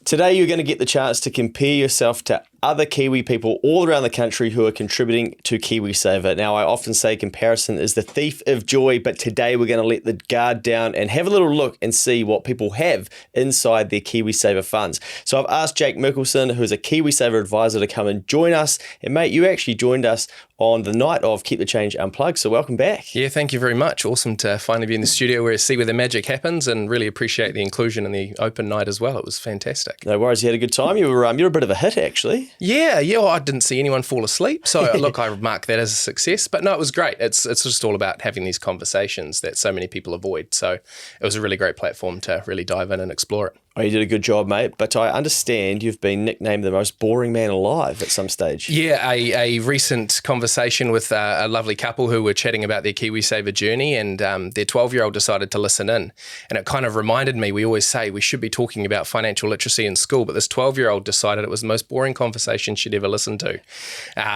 Today, you're going to get the chance to compare yourself to other Kiwi people all around the country who are contributing to KiwiSaver. Now, I often say comparison is the thief of joy, but today we're going to let the guard down and have a little look and see what people have inside their KiwiSaver funds. So I've asked Jake Mickleson, who's a KiwiSaver advisor, to come and join us. And mate, you actually joined us on the night of Keep the Change Unplugged, so welcome back. Yeah, thank you very much. Awesome to finally be in the studio where I see where the magic happens, and really appreciate the inclusion and the open night as well. It was fantastic. No worries, you had a good time. You're a bit of a hit, actually. Yeah, well, I didn't see anyone fall asleep, so look, I mark that as a success. But no, it was great. It's just all about having these conversations that so many people avoid. So it was a really great platform to really dive in and explore it. Oh, you did a good job, mate. But I understand you've been nicknamed the most boring man alive at some stage. Yeah, a recent conversation with a lovely couple who were chatting about their KiwiSaver journey, and their 12-year-old decided to listen in. And it kind of reminded me, we always say we should be talking about financial literacy in school, but this 12-year-old decided it was the most boring conversation she'd ever listened to.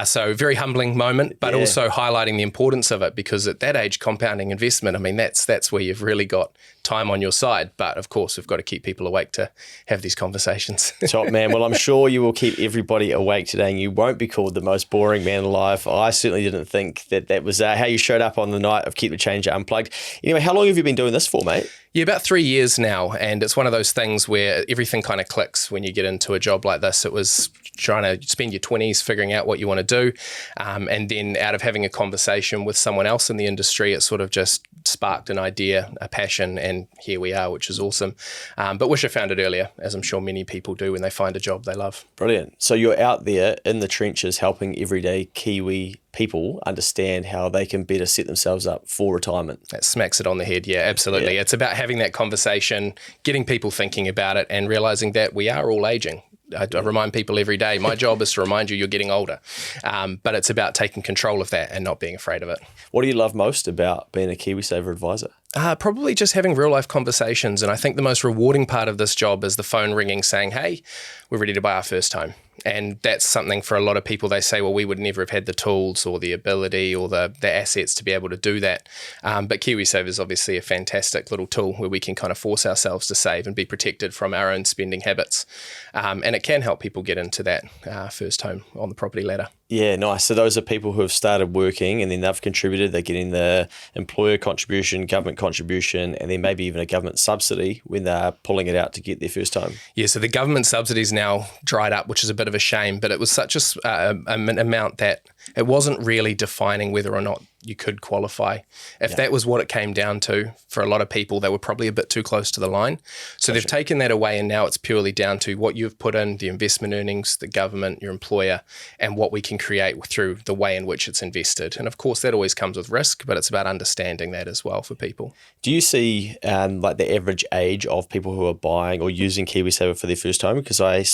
So very humbling moment, but also highlighting the importance of it, because at that age, compounding investment, I mean, that's where you've really got time on your side. But of course, we've got to keep people awake to have these conversations. Top man. Well, I'm sure you will keep everybody awake today, and you won't be called the most boring man alive. I certainly didn't think that was how you showed up on the night of Keep the Change Unplugged. Anyway, how long have you been doing this for, mate? Yeah, about 3 years now, and it's one of those things where everything kind of clicks when you get into a job like this. It was trying to spend your 20s figuring out what you want to do, and then out of having a conversation with someone else in the industry, it sort of just sparked an idea, a passion, and here we are, which is awesome. But wish I found it earlier, as I'm sure many people do when they find a job they love. Brilliant. So you're out there in the trenches helping everyday Kiwi people understand how they can better set themselves up for retirement. That smacks it on the head. Yeah, absolutely. Yeah. It's about having that conversation, getting people thinking about it, and realizing that we are all aging. I remind people every day, my job is to remind you you're getting older, but it's about taking control of that and not being afraid of it. What do you love most about being a KiwiSaver advisor? Probably just having real life conversations. And I think the most rewarding part of this job is the phone ringing saying, hey, we're ready to buy our first home. And that's something for a lot of people. They say, well, we would never have had the tools or the ability or the assets to be able to do that. But KiwiSaver is obviously a fantastic little tool where we can kind of force ourselves to save and be protected from our own spending habits. And it can help people get into that first home on the property ladder. Yeah, nice. So those are people who have started working and then they've contributed. They're getting the employer contribution, government contribution, and then maybe even a government subsidy when they're pulling it out to get their first home. Yeah, so the government subsidy's now dried up, which is a bit of a shame, but it was such an amount that it wasn't really defining whether or not you could qualify. If that was what it came down to, for a lot of people, they were probably a bit too close to the line. So they've taken that away, and now it's purely down to what you've put in, the investment earnings, the government, your employer, and what we can create through the way in which it's invested. And of course, that always comes with risk, but it's about understanding that as well for people. Do you see like the average age of people who are buying or using KiwiSaver for their first home? Because I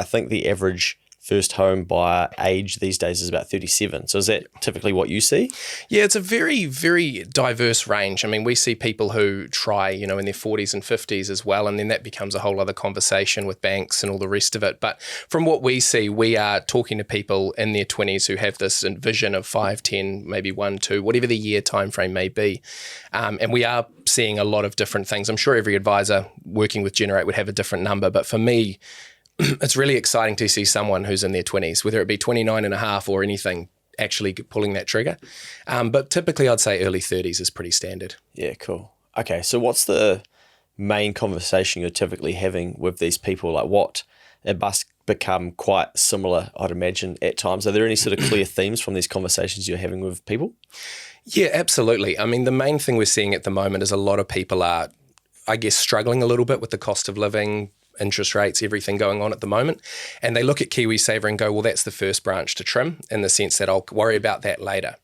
think the average first home buyer age these days is about 37. So is that typically what you see? Yeah, it's a very, very diverse range. I mean, we see people who try, in their 40s and 50s as well, and then that becomes a whole other conversation with banks and all the rest of it. But from what we see, we are talking to people in their 20s who have this vision of 5, 10, maybe 1, 2, whatever the year time frame may be. And we are seeing a lot of different things. I'm sure every advisor working with Generate would have a different number, but for me, it's really exciting to see someone who's in their 20s, whether it be 29 and a half or anything, actually pulling that trigger. But typically I'd say early 30s is pretty standard. Yeah, cool. Okay, so what's the main conversation you're typically having with these people? Like it must become quite similar, I'd imagine, at times. Are there any sort of clear themes from these conversations you're having with people? Yeah, absolutely. I mean, the main thing we're seeing at the moment is a lot of people are, I guess, struggling a little bit with the cost of living, interest rates, everything going on at the moment. And they look at KiwiSaver and go, well, that's the first branch to trim, in the sense that I'll worry about that later.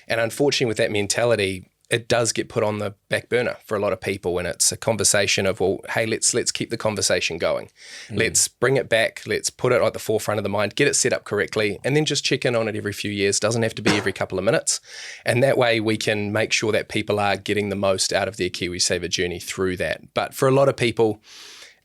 And unfortunately, with that mentality, it does get put on the back burner for a lot of people. And it's a conversation of, well, hey, let's keep the conversation going. Let's bring it back. Let's put it at the forefront of the mind, get it set up correctly, and then just check in on it every few years. Doesn't have to be every couple of minutes. And that way we can make sure that people are getting the most out of their KiwiSaver journey through that. But for a lot of people,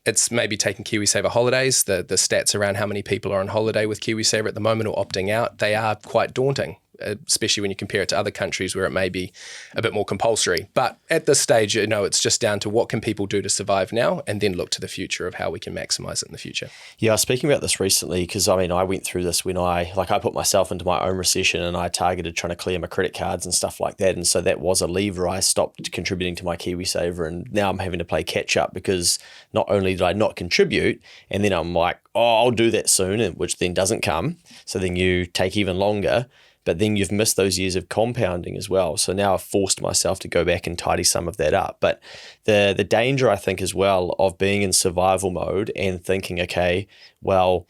it's maybe taking KiwiSaver holidays. The stats around how many people are on holiday with KiwiSaver at the moment or opting out, they are quite daunting. especially when you compare it to other countries where it may be a bit more compulsory. But at this stage, it's just down to what can people do to survive now, and then look to the future of how we can maximize it in the future. Yeah, I was speaking about this recently because, I went through this when I put myself into my own recession, and I targeted trying to clear my credit cards and stuff like that. And so that was a lever. I stopped contributing to my KiwiSaver, and now I'm having to play catch up because not only did I not contribute, and then I'm like, oh, I'll do that soon, which then doesn't come. So then you take even longer, but then you've missed those years of compounding as well. So now I've forced myself to go back and tidy some of that up. But the danger, I think, as well, of being in survival mode and thinking, okay, well,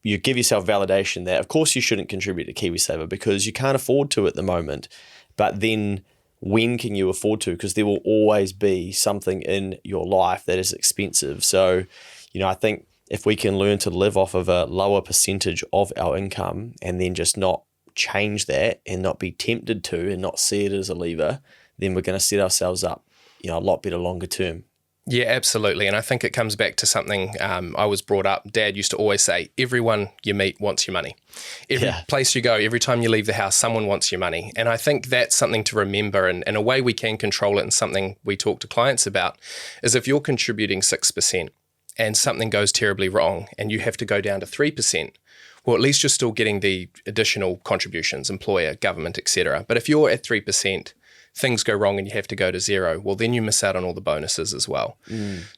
you give yourself validation that, of course, you shouldn't contribute to KiwiSaver because you can't afford to at the moment. But then when can you afford to? Because there will always be something in your life that is expensive. So, I think if we can learn to live off of a lower percentage of our income and then just not change that and not be tempted to and not see it as a lever, then we're going to set ourselves up, a lot better longer term. Yeah, absolutely. And I think it comes back to something I was brought up. Dad used to always say, everyone you meet wants your money. Every place you go, every time you leave the house, someone wants your money. And I think that's something to remember. And a way we can control it, and something we talk to clients about, is if you're contributing 6% and something goes terribly wrong and you have to go down to 3%, well, at least you're still getting the additional contributions, employer, government, etc. But if you're at 3%, things go wrong and you have to go to 0, well, then you miss out on all the bonuses as well.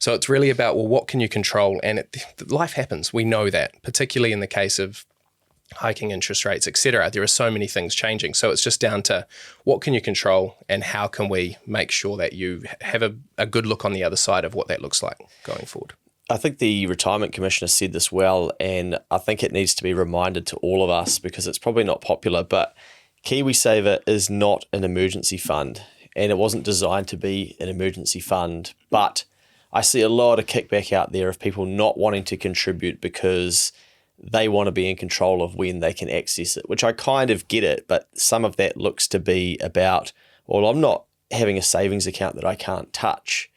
So it's really about, well, what can you control? And life happens. We know that, particularly in the case of hiking interest rates, etc. There are so many things changing. So it's just down to what can you control and how can we make sure that you have a good look on the other side of what that looks like going forward. I think the Retirement Commissioner said this well, and I think it needs to be reminded to all of us because it's probably not popular, but KiwiSaver is not an emergency fund, and it wasn't designed to be an emergency fund. But I see a lot of kickback out there of people not wanting to contribute because they want to be in control of when they can access it, which I kind of get it, but some of that looks to be about, well, I'm not having a savings account that I can't touch,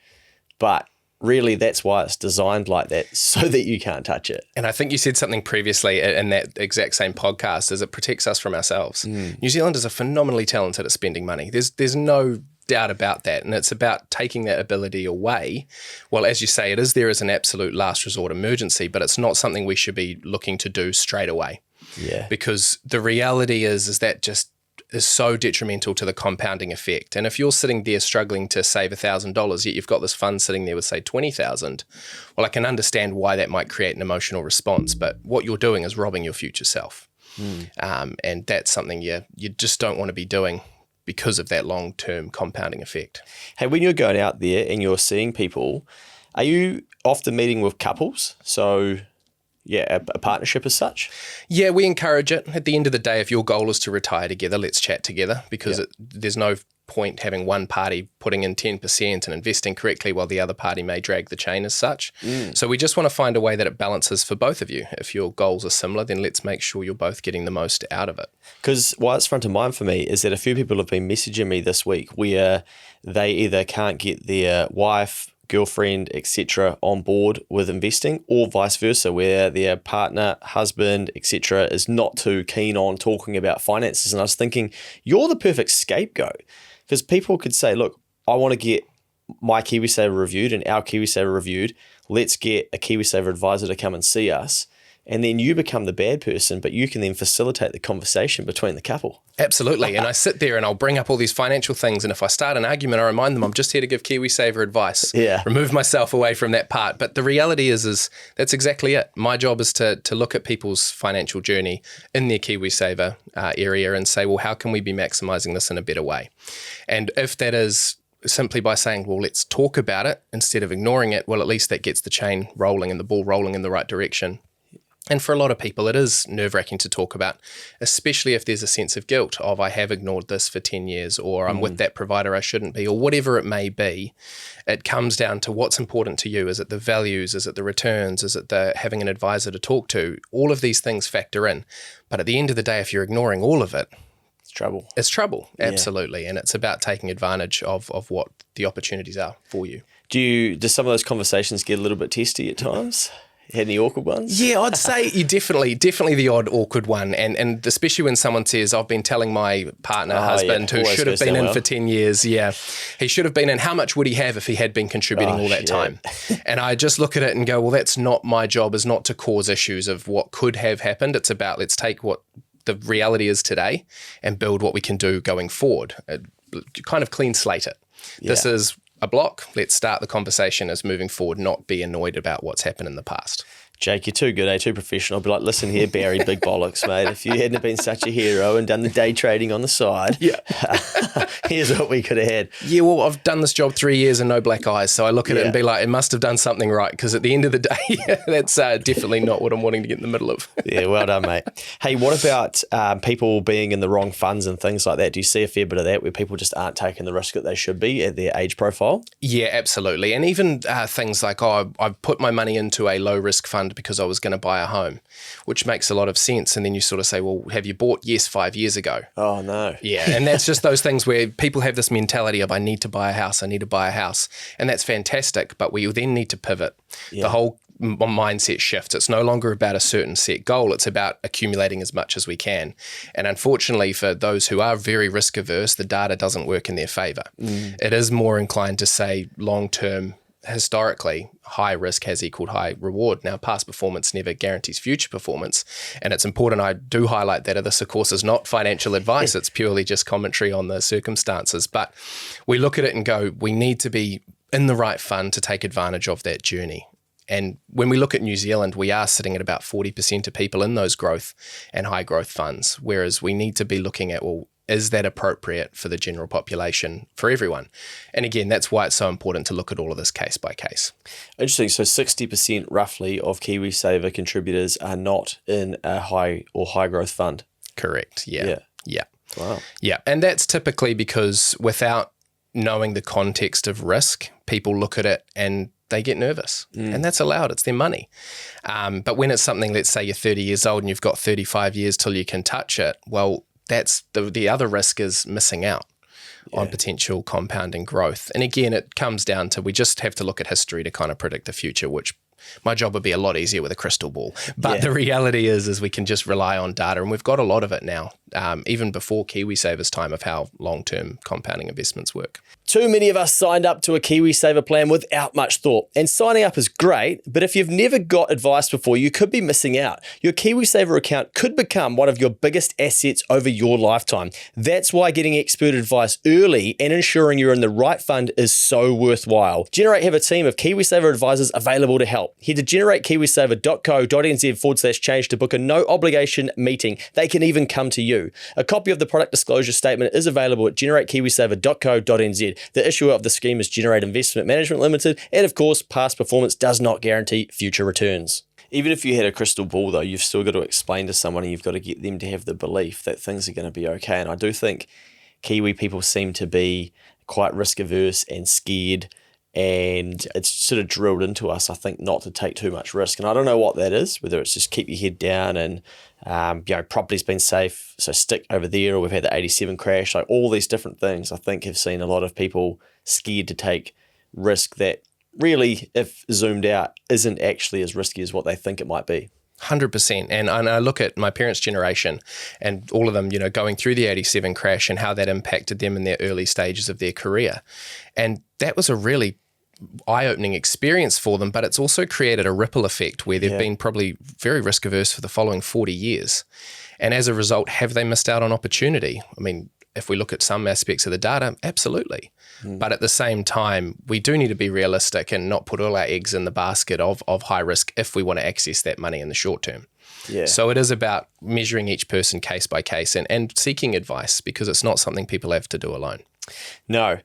but really, that's why it's designed like that, so that you can't touch it. And I think you said something previously in that exact same podcast, is it protects us from ourselves. New Zealanders are phenomenally talented at spending money. There's no doubt about that. And it's about taking that ability away. Well, as you say, it is there as an absolute last resort emergency, but it's not something we should be looking to do straight away. Yeah. Because the reality is that just is so detrimental to the compounding effect. And if you're sitting there struggling to save $1,000, yet you've got this fund sitting there with, say, $20,000, well, I can understand why that might create an emotional response. But what you're doing is robbing your future self. And that's something you just don't want to be doing because of that long-term compounding effect. Hey, when you're going out there and you're seeing people, are you often meeting with couples? So yeah, a partnership as such? Yeah, we encourage it. At the end of the day, if your goal is to retire together, let's chat together, because there's no point having one party putting in 10% and investing correctly while the other party may drag the chain as such. So we just want to find a way that it balances for both of you. If your goals are similar, then let's make sure you're both getting the most out of it. Because why it's front of mind for me is that a few people have been messaging me this week where they either can't get their wife, girlfriend, etc. on board with investing, or vice versa, where their partner, husband, etc. is not too keen on talking about finances. And I was thinking, you're the perfect scapegoat, because people could say, look, I want to get my KiwiSaver reviewed and our KiwiSaver reviewed. Let's get a KiwiSaver advisor to come and see us. And then you become the bad person, but you can then facilitate the conversation between the couple. Absolutely. And I sit there and I'll bring up all these financial things. And if I start an argument, I remind them I'm just here to give KiwiSaver advice. Yeah. Remove myself away from that part. But the reality is that's exactly it. My job is to look at people's financial journey in their KiwiSaver area and say, well, how can we be maximizing this in a better way? And if that is simply by saying, well, let's talk about it instead of ignoring it, well, at least that gets the chain rolling and the ball rolling in the right direction. And for a lot of people, it is nerve-wracking to talk about, especially if there's a sense of guilt of, I have ignored this for 10 years, or I'm with that provider I shouldn't be, or whatever it may be. It comes down to what's important to you. Is it the values? Is it the returns? Is it the having an advisor to talk to? All of these things factor in. But at the end of the day, if you're ignoring all of it, it's trouble. It's trouble, absolutely. Yeah. And it's about taking advantage of what the opportunities are for you. Do some of those conversations get a little bit testy at times? Had any awkward ones? Yeah, I'd say you definitely the odd awkward one. And especially when someone says, I've been telling my partner, husband, who Always should have goes been down in well. for 10 years. Yeah, he should have been in. How much would he have if he had been contributing all that shit. time? And I just look at it and go, well, that's not my job, is not to cause issues of what could have happened. It's about, let's take what the reality is today and build what we can do going forward. Kind of clean slate it. Yeah. This is a block. Let's start the conversation as moving forward, not be annoyed about what's happened in the past. Jake, you're too good, Too professional. Be like, listen here, Barry, big bollocks, mate. If you hadn't been such a hero and done the day trading on the side, here's what we could have had. Yeah, well, I've done this job 3 years and no black eyes. So I look at it and be like, it must have done something right, because at the end of the day, that's definitely not what I'm wanting to get in the middle of. Yeah, well done, mate. Hey, what about people being in the wrong funds and things like that? Do you see a fair bit of that where people just aren't taking the risk that they should be at their age profile? Yeah, absolutely. And even things like, I put my money into a low risk fund because I was going to buy a home, which makes a lot of sense. And then you sort of say, well, have you bought? Yes, 5 years ago. Oh, no. Yeah, and that's just those things where people have this mentality of, I need to buy a house, I need to buy a house. And that's fantastic, but we then need to pivot. Yeah. The whole mindset shifts. It's no longer about a certain set goal. It's about accumulating as much as we can. And unfortunately, for those who are very risk averse, the data doesn't work in their favor. It is more inclined to say long-term, historically, high risk has equaled high reward. Now, past performance never guarantees future performance. And it's important I do highlight that this, of course, is not financial advice. It's purely just commentary on the circumstances. But we look at it and go, we need to be in the right fund to take advantage of that journey. And when we look at New Zealand, we are sitting at about 40% of people in those growth and high growth funds, whereas we need to be looking at, well, is that appropriate for the general population, for everyone? And again, that's why it's so important to look at all of this case by case. Interesting. So 60% roughly of KiwiSaver contributors are not in a high or high growth fund. Correct. Yeah. Wow. Yeah. And that's typically because without knowing the context of risk, people look at it and they get nervous, and that's allowed. It's their money. But when it's something, let's say you're 30 years old and you've got 35 years till you can touch it, well, that's the other risk is missing out on potential compounding growth. And again, it comes down to, we just have to look at history to kind of predict the future, which my job would be a lot easier with a crystal ball. But the reality is we can just rely on data, and we've got a lot of it now, even before KiwiSaver's time, of how long-term compounding investments work. Too many of us signed up to a KiwiSaver plan without much thought. And signing up is great, but if you've never got advice before, you could be missing out. Your KiwiSaver account could become one of your biggest assets over your lifetime. That's why getting expert advice early and ensuring you're in the right fund is so worthwhile. Generate have a team of KiwiSaver advisors available to help. Head to generatekiwisaver.co.nz/change to book a no obligation meeting. They can even come to you. A copy of the product disclosure statement is available at generatekiwisaver.co.nz. The issuer of the scheme is Generate Investment Management Limited, and of course, past performance does not guarantee future returns. Even if you had a crystal ball, though, you've still got to explain to someone, and you've got to get them to have the belief that things are going to be okay. And I do think Kiwi people seem to be quite risk averse and scared, and it's sort of drilled into us, I think, not to take too much risk. And I don't know what that is, whether it's just keep your head down and property's been safe, so stick over there, or we've had the 87 crash, like all these different things, I think have seen a lot of people scared to take risk that really, if zoomed out, isn't actually as risky as what they think it might be. 100%. And I look at my parents' generation and all of them, going through the 87 crash and how that impacted them in their early stages of their career. And that was a really eye-opening experience for them, but it's also created a ripple effect where they've been probably very risk averse for the following 40 years. And as a result, have they missed out on opportunity? I mean, if we look at some aspects of the data, absolutely. But at the same time, we do need to be realistic and not put all our eggs in the basket of high risk if we want to access that money in the short term. Yeah. So it is about measuring each person case by case and seeking advice, because it's not something people have to do alone. No.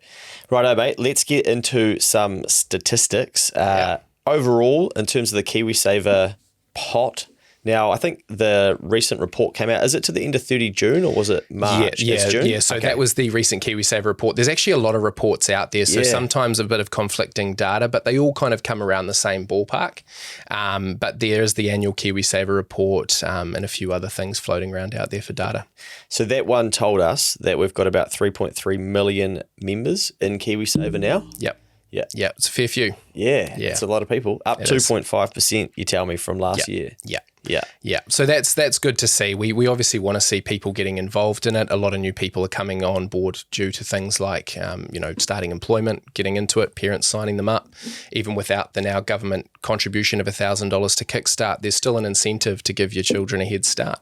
Righto, mate. Let's get into some statistics. Overall, in terms of the KiwiSaver pot, now I think the recent report came out, is it to the end of 30 June or was it March? June? Yeah. So that was the recent KiwiSaver report. There's actually a lot of reports out there, so sometimes a bit of conflicting data, but they all kind of come around the same ballpark. But there is the annual KiwiSaver report and a few other things floating around out there for data. So that one told us that we've got about 3.3 million members in KiwiSaver now. Yep. Yeah. Yeah, it's a fair few. Yeah, it's a lot of people. Up 2.5%, you tell me, from last year. Yeah. So that's good to see. We obviously want to see people getting involved in it. A lot of new people are coming on board due to things like, starting employment, getting into it, parents signing them up. Even without the now government contribution of $1,000 to kickstart, there's still an incentive to give your children a head start.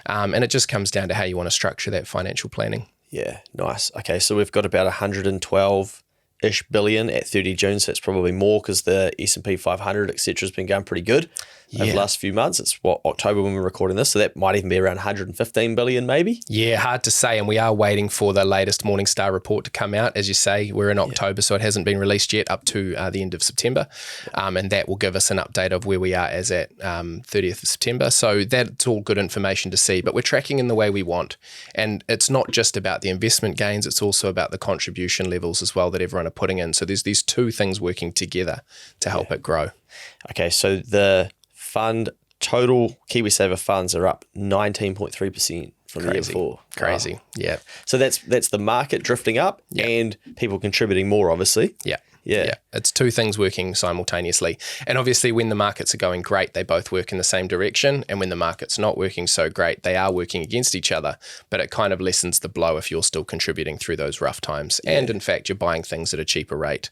And it just comes down to how you want to structure that financial planning. Yeah, nice. Okay, so we've got about 112-ish billion at 30 June, so it's probably more because the S&P 500, et cetera, has been going pretty good over the last few months. It's October when we're recording this, so that might even be around 115 billion maybe. Yeah, hard to say, and we are waiting for the latest Morningstar report to come out. As you say, we're in October, so it hasn't been released yet up to the end of September, and that will give us an update of where we are as at 30th of September. So that's all good information to see, but we're tracking in the way we want. And it's not just about the investment gains, it's also about the contribution levels as well that everyone are putting in. So there's these two things working together to help it grow. Okay, so the fund total KiwiSaver funds are up 19.3% from the year before. Crazy. Yeah. So that's the market drifting up and people contributing more, obviously. Yeah. It's two things working simultaneously. And obviously when the markets are going great, they both work in the same direction. And when the market's not working so great, they are working against each other. But it kind of lessens the blow if you're still contributing through those rough times. And in fact, you're buying things at a cheaper rate.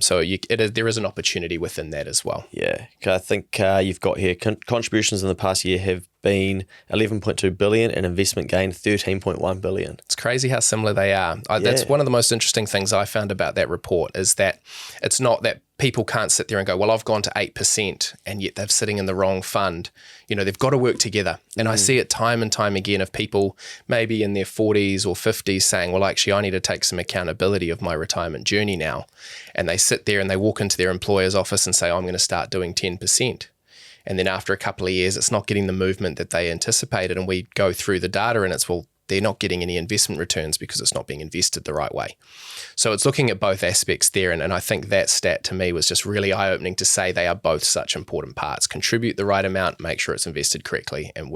So there is an opportunity within that as well. Yeah. I think you've got here contributions in the past year have been 11.2 billion and investment gain 13.1 billion. It's crazy how similar they are. That's one of the most interesting things I found about that report is that it's not that people can't sit there and go, well, I've gone to 8% and yet they're sitting in the wrong fund. They've got to work together. And I see it time and time again of people maybe in their 40s or 50s saying, well, actually, I need to take some accountability of my retirement journey now. And they sit there and they walk into their employer's office and say, I'm going to start doing 10%. And then after a couple of years, it's not getting the movement that they anticipated. And we go through the data and it's, well, they're not getting any investment returns because it's not being invested the right way. So it's looking at both aspects there. And I think that stat to me was just really eye-opening to say they are both such important parts. Contribute the right amount, make sure it's invested correctly and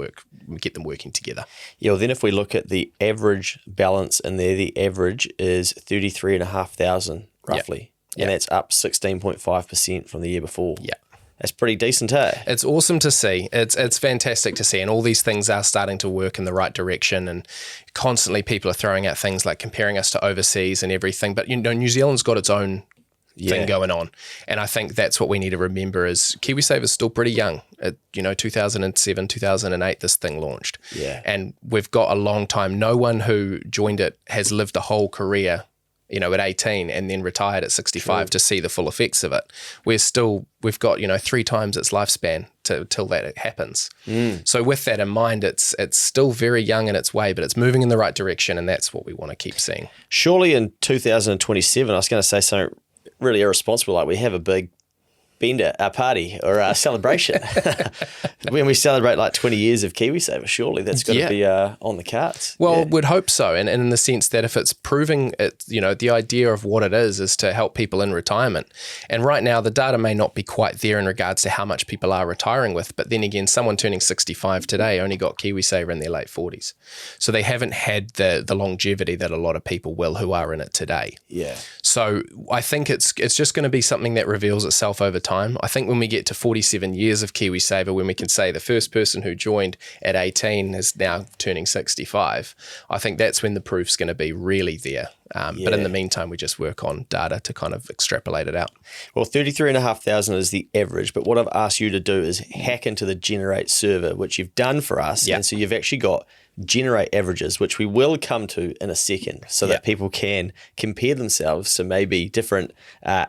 get them working together. Yeah, well, then if we look at the average balance in there, the average is 33,500 roughly. And that's up 16.5% from the year before. Yeah. That's pretty decent, eh? It's awesome to see. It's fantastic to see. And all these things are starting to work in the right direction. And constantly people are throwing out things like comparing us to overseas and everything. But, New Zealand's got its own thing going on. And I think that's what we need to remember is KiwiSaver is still pretty young. 2007, 2008, this thing launched. Yeah. And we've got a long time. No one who joined it has lived a whole career at 18 and then retired at 65 to see the full effects of it. We've got, 3 times its lifespan till that happens. So with that in mind, it's still very young in its way, but it's moving in the right direction and that's what we want to keep seeing. Surely in 2027, I was going to say something really irresponsible, like we have a big bender, a party or a celebration. When we celebrate like 20 years of KiwiSaver, surely that's got to be on the cards. Well, we'd hope so. And in the sense that if it's proving it, the idea of what it is to help people in retirement. And right now the data may not be quite there in regards to how much people are retiring with, but then again, someone turning 65 today only got KiwiSaver in their late 40s. So they haven't had the longevity that a lot of people will who are in it today. Yeah. So I think it's just going to be something that reveals itself over time. I think when we get to 47 years of KiwiSaver, when we can say the first person who joined at 18 is now turning 65, I think that's when the proof's going to be really there. But in the meantime, we just work on data to kind of extrapolate it out. Well, 33,500 is the average, but what I've asked you to do is hack into the Generate server, which you've done for us. And so you've actually got Generate averages, which we will come to in a second, so that people can compare themselves to maybe different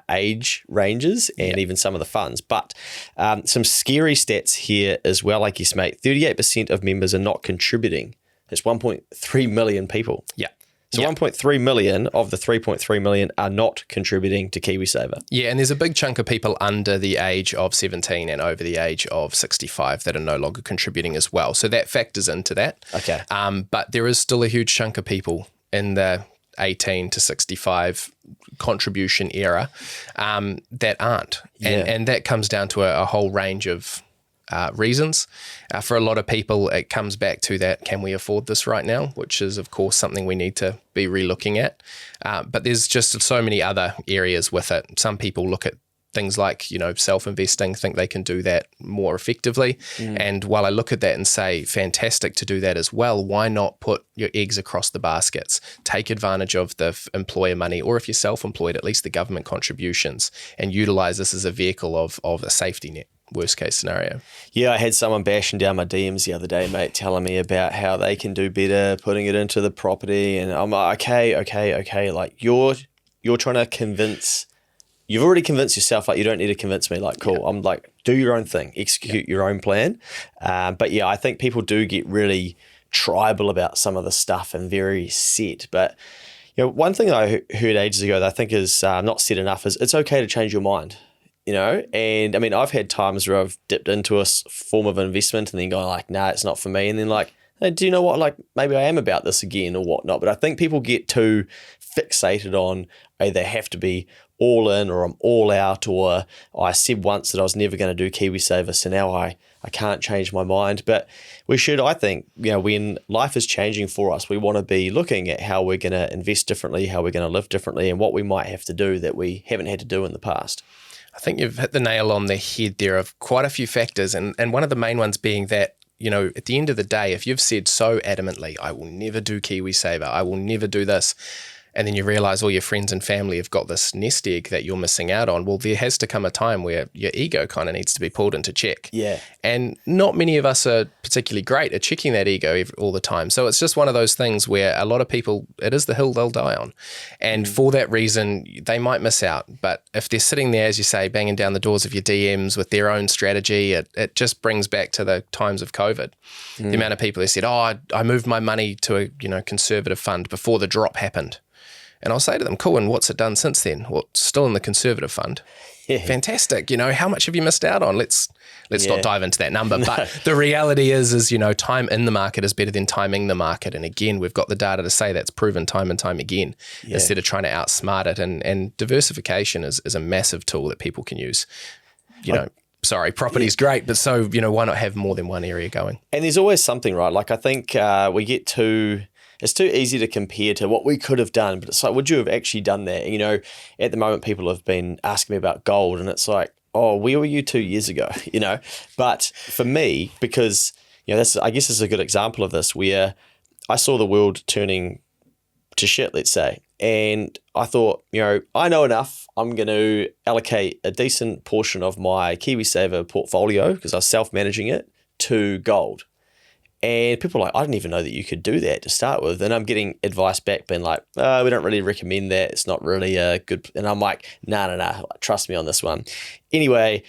age ranges and even some of the funds. But some scary stats here as well, like you mate. 38% of members are not contributing. It's 1.3 million people. Yeah. So 1.3 million of the 3.3 million are not contributing to KiwiSaver. Yeah, and there's a big chunk of people under the age of 17 and over the age of 65 that are no longer contributing as well. So that factors into that. Okay. But there is still a huge chunk of people in the 18 to 65 contribution era that aren't. And that comes down to a whole range of reasons. For a lot of people, it comes back to that, can we afford this right now? Which is, of course, something we need to be relooking at. But there's just so many other areas with it. Some people look at things like, self-investing, think they can do that more effectively. And while I look at that and say, fantastic to do that as well, why not put your eggs across the baskets? Take advantage of the employer money, or if you're self-employed, at least the government contributions, and utilize this as a vehicle of a safety net. Worst case scenario. Yeah, I had someone bashing down my DMs the other day, mate, telling me about how they can do better putting it into the property. And I'm like, okay. Like you're trying to convince. You've already convinced yourself, like you don't need to convince me, like cool. Yeah. I'm like, do your own thing, execute your own plan. But yeah, I think people do get really tribal about some of the stuff and very set. But one thing I heard ages ago that I think is not said enough is it's okay to change your mind, And I mean, I've had times where I've dipped into a form of investment and then gone like, nah, it's not for me. And then like, hey, do you know what? Like maybe I am about this again or whatnot. But I think people get too fixated on they have to be all in or I'm all out, or I said once that I was never going to do KiwiSaver, so now I can't change my mind. But we should, I think, when life is changing for us, we want to be looking at how we're going to invest differently, how we're going to live differently, and what we might have to do that we haven't had to do in the past. I think you've hit the nail on the head there of quite a few factors, and one of the main ones being that, at the end of the day, if you've said so adamantly, I will never do KiwiSaver, I will never do this, and then you realize all your friends and family have got this nest egg that you're missing out on, well, there has to come a time where your ego kind of needs to be pulled into check. Yeah. And not many of us are particularly great at checking that ego all the time. So it's just one of those things where a lot of people, it is the hill they'll die on. And for that reason, they might miss out. But if they're sitting there, as you say, banging down the doors of your DMs with their own strategy, it just brings back to the times of COVID. The amount of people who said, I moved my money to a conservative fund before the drop happened. And I'll say to them, cool, and what's it done since then? Well, it's still in the conservative fund. Yeah. Fantastic. How much have you missed out on? Let's not dive into that number. But the reality is, time in the market is better than timing the market. And again, we've got the data to say that's proven time and time again, instead of trying to outsmart it. And diversification is a massive tool that people can use. Property's great, but so, why not have more than one area going? And there's always something, right? Like I think it's too easy to compare to what we could have done, but it's like, would you have actually done that? At the moment, people have been asking me about gold, and it's like, oh, where were you 2 years ago? But for me, because I guess this is a good example of this, where I saw the world turning to shit, let's say, and I thought, I know enough. I'm going to allocate a decent portion of my KiwiSaver portfolio, because I was self-managing it, to gold. And people are like, I didn't even know that you could do that to start with. And I'm getting advice back being like, we don't really recommend that. It's not really good. And I'm like, nah, trust me on this one. Anyway,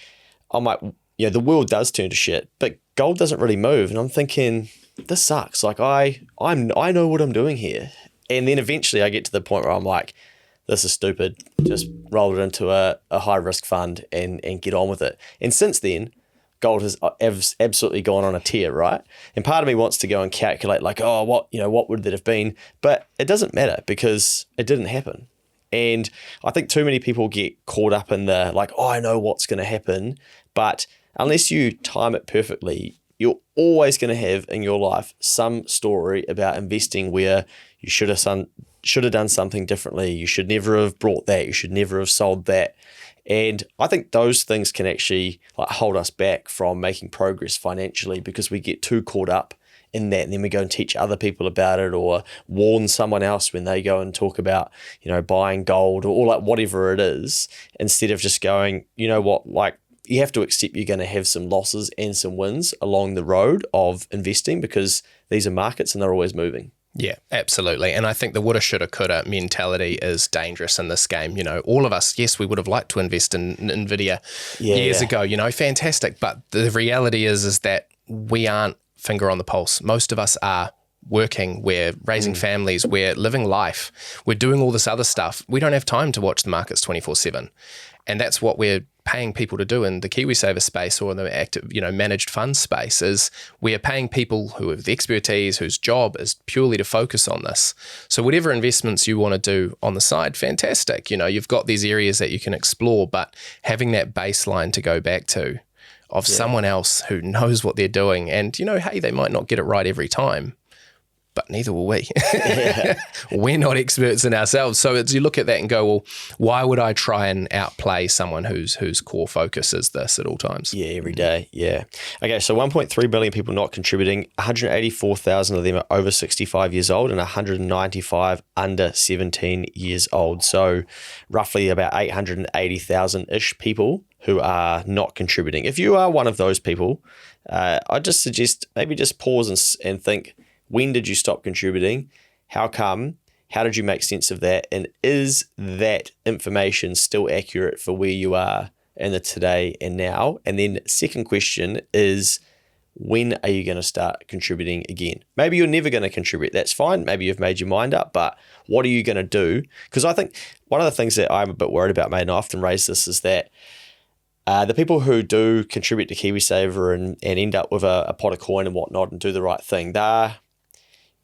I'm like, the world does turn to shit, but gold doesn't really move. And I'm thinking, this sucks. Like I know what I'm doing here. And then eventually I get to the point where I'm like, this is stupid. Just roll it into a high risk fund and get on with it. And since then, gold has absolutely gone on a tear, right? And part of me wants to go and calculate like, what would that have been? But it doesn't matter because it didn't happen. And I think too many people get caught up in the like, I know what's going to happen. But unless you time it perfectly, you're always going to have in your life some story about investing where you should have done something differently. You should never have brought that. You should never have sold that. And I think those things can actually hold us back from making progress financially because we get too caught up in that, and then we go and teach other people about it or warn someone else when they go and talk about, buying gold or whatever it is, instead of just going, you have to accept you're going to have some losses and some wins along the road of investing because these are markets and they're always moving. Yeah, absolutely. And I think the woulda, shoulda, coulda mentality is dangerous in this game. All of us, yes, we would have liked to invest in NVIDIA years ago, fantastic. But the reality is that we aren't finger on the pulse. Most of us are working, we're raising families, we're living life, we're doing all this other stuff. We don't have time to watch the markets 24/7. And that's what we're paying people to do in the KiwiSaver space or the active, managed fund space, is we are paying people who have the expertise, whose job is purely to focus on this. So whatever investments you want to do on the side, fantastic. You've got these areas that you can explore, but having that baseline to go back to, of someone else who knows what they're doing. And, hey, they might not get it right every time, but neither will we. We're not experts in ourselves. So it's, you look at that and go, well, why would I try and outplay someone whose core focus is this at all times? Yeah, every day. Yeah. Okay, so 1.3 billion people not contributing. 184,000 of them are over 65 years old and 195 under 17 years old. So roughly about 880,000-ish people who are not contributing. If you are one of those people, I just suggest maybe just pause and think, when did you stop contributing? How come? How did you make sense of that? And is that information still accurate for where you are in the today and now? And then second question is, when are you going to start contributing again? Maybe you're never going to contribute. That's fine. Maybe you've made your mind up, but what are you going to do? Because I think one of the things that I'm a bit worried about, mate, and I often raise this, is that the people who do contribute to KiwiSaver and end up with a pot of coin and whatnot and do the right thing,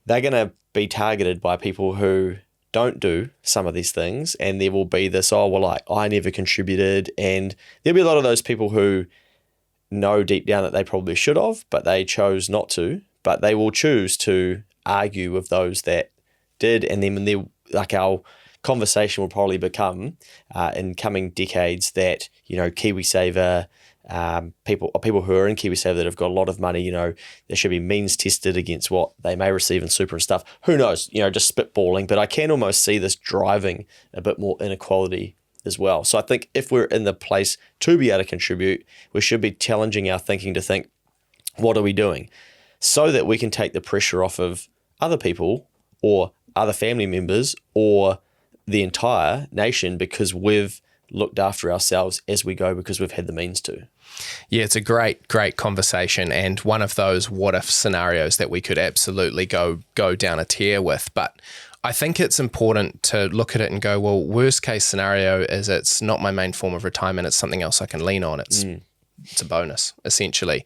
they're going to be targeted by people who don't do some of these things, and there will be this, I never contributed, and there'll be a lot of those people who know deep down that they probably should have, but they chose not to, but they will choose to argue with those that did, and then when our conversation will probably become in coming decades that, KiwiSaver, people who are in KiwiSaver that have got a lot of money, there should be means tested against what they may receive in super and stuff. Who knows? Just spitballing. But I can almost see this driving a bit more inequality as well. So I think if we're in the place to be able to contribute, we should be challenging our thinking to think, what are we doing? So that we can take the pressure off of other people or other family members or the entire nation, because we've looked after ourselves as we go because we've had the means to. Yeah, it's a great conversation, and one of those what if scenarios that we could absolutely go down a tier with. But I think it's important to look at it and go, well, worst case scenario is it's not my main form of retirement, it's something else I can lean on. It's a bonus, essentially.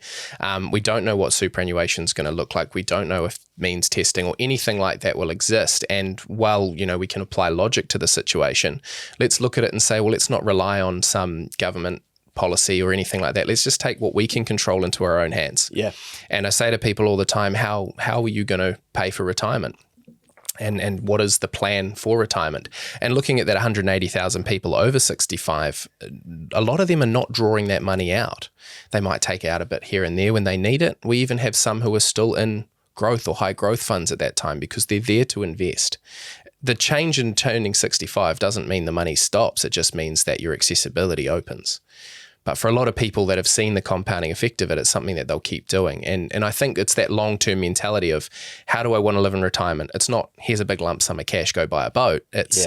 We don't know what superannuation is going to look like. We don't know if means testing or anything like that will exist. And while, we can apply logic to the situation, let's look at it and say, well, let's not rely on some government policy or anything like that. Let's just take what we can control into our own hands. Yeah. And I say to people all the time, how are you going to pay for retirement? And what is the plan for retirement? And looking at that 180,000 people over 65, a lot of them are not drawing that money out. They might take out a bit here and there when they need it. We even have some who are still in growth or high growth funds at that time because they're there to invest. The change in turning 65 doesn't mean the money stops. It just means that your accessibility opens. But for a lot of people that have seen the compounding effect of it, it's something that they'll keep doing. And I think it's that long-term mentality of, how do I want to live in retirement? It's not, here's a big lump sum of cash, go buy a boat. It's,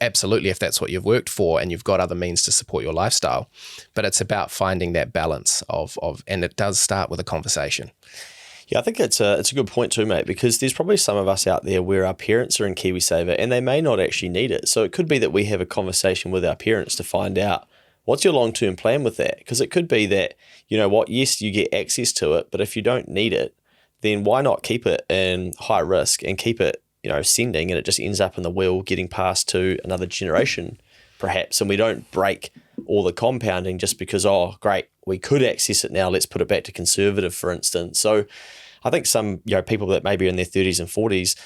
absolutely, if that's what you've worked for and you've got other means to support your lifestyle. But it's about finding that balance of and it does start with a conversation. Yeah, I think it's a good point too, mate, because there's probably some of us out there where our parents are in KiwiSaver and they may not actually need it. So it could be that we have a conversation with our parents to find out, what's your long-term plan with that? Because it could be that, yes, you get access to it, but if you don't need it, then why not keep it in high risk and keep it, sending, and it just ends up in the will getting passed to another generation, perhaps, and we don't break all the compounding just because, oh, great, we could access it now, let's put it back to conservative, for instance. So I think some, people that maybe are in their 30s and 40s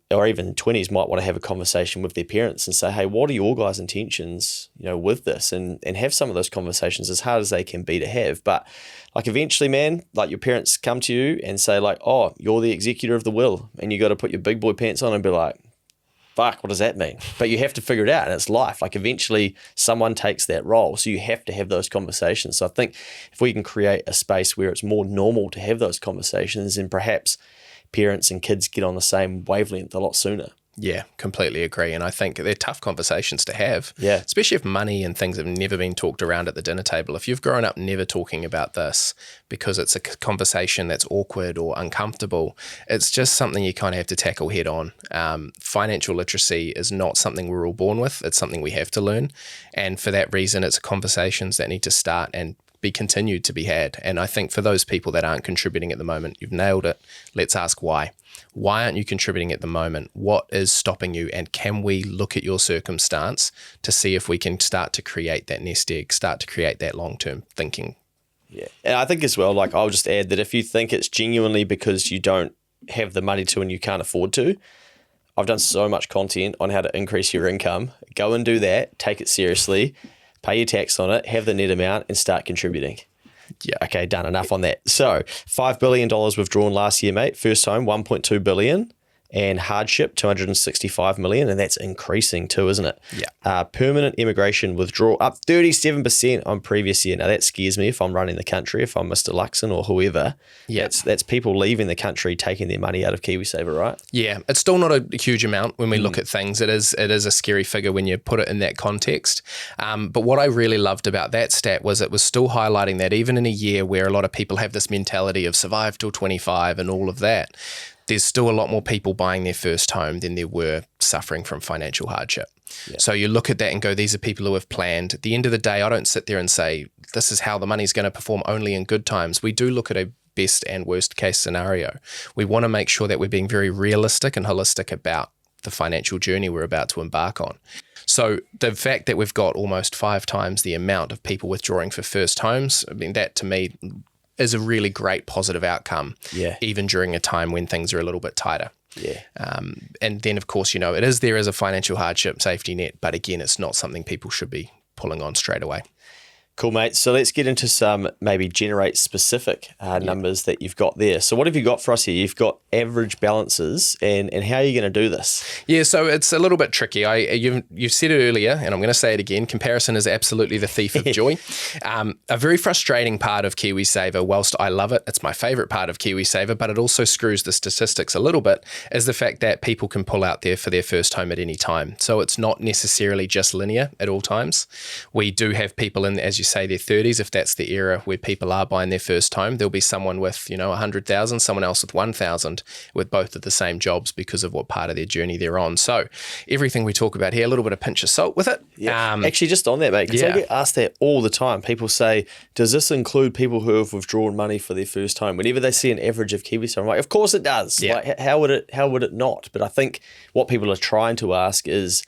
or even 20s might want to have a conversation with their parents and say, hey, what are your guys' intentions, with this? And have some of those conversations, as hard as they can be to have. But eventually, man, your parents come to you and say oh, you're the executor of the will, and you got to put your big boy pants on and be like, fuck, what does that mean? But you have to figure it out, and it's life. Eventually someone takes that role. So you have to have those conversations. So I think if we can create a space where it's more normal to have those conversations, and perhaps parents and kids get on the same wavelength a lot sooner. Yeah, completely agree. And I think they're tough conversations to have. Yeah. Especially if money and things have never been talked around at the dinner table. If you've grown up never talking about this because it's a conversation that's awkward or uncomfortable, it's just something you kind of have to tackle head on. Financial literacy is not something we're all born with. It's something we have to learn. And for that reason, it's conversations that need to start and be continued to be had. And I think for those people that aren't contributing at the moment, you've nailed it. Let's ask why. Why aren't you contributing at the moment? What is stopping you? And can we look at your circumstance to see if we can start to create that nest egg, start to create that long-term thinking? Yeah. And I think as well, like I'll just add that if you think it's genuinely because you don't have the money to and you can't afford to, I've done so much content on how to increase your income. Go and do that, take it seriously, pay your tax on it, have the net amount and start contributing. Yeah. Okay, done. Enough on that. So $5 billion withdrawn last year, mate. First time, $1.2 billion. And hardship, $265 million, and that's increasing too, isn't it? Yeah. Permanent immigration withdrawal up 37% on previous year. Now that scares me if I'm running the country, if I'm Mr. Luxon or whoever. Yeah. That's people leaving the country, taking their money out of KiwiSaver, right? Yeah, it's still not a huge amount when we look at things. It is a scary figure when you put it in that context. But what I really loved about that stat was it was still highlighting that even in a year where a lot of people have this mentality of survive till 25 and all of that, there's still a lot more people buying their first home than there were suffering from financial hardship. Yeah. So you look at that and go, these are people who have planned. At the end of the day, I don't sit there and say, this is how the money's going to perform only in good times. We do look at a best and worst case scenario. We want to make sure that we're being very realistic and holistic about the financial journey we're about to embark on. So the fact that we've got almost 5 times the amount of people withdrawing for first homes, I mean, that to me is a really great positive outcome, even during a time when things are a little bit tighter. Yeah. And then, of course, it is there as a financial hardship safety net, but again, it's not something people should be pulling on straight away. Cool, mate. So let's get into some maybe Generate specific numbers that you've got there. So what have you got for us here? You've got average balances and how are you going to do this? Yeah, so it's a little bit tricky. You've said it earlier, and I'm going to say it again. Comparison is absolutely the thief of joy. A very frustrating part of KiwiSaver, whilst I love it, it's my favorite part of KiwiSaver, but it also screws the statistics a little bit, is the fact that people can pull out there for their first home at any time. So it's not necessarily just linear at all times. We do have people in, as you say, their 30s, if that's the era where people are buying their first home. There'll be someone with 100,000, someone else with 1,000, with both of the same jobs because of what part of their journey they're on. So everything we talk about here, a little bit of pinch of salt with it. Actually, just on that, mate, because I get asked that all the time. People say, does this include people who have withdrawn money for their first home? Whenever they see an average of KiwiSaver, I'm like, of course it does. Yeah. Like, how would it not? But I think what people are trying to ask is,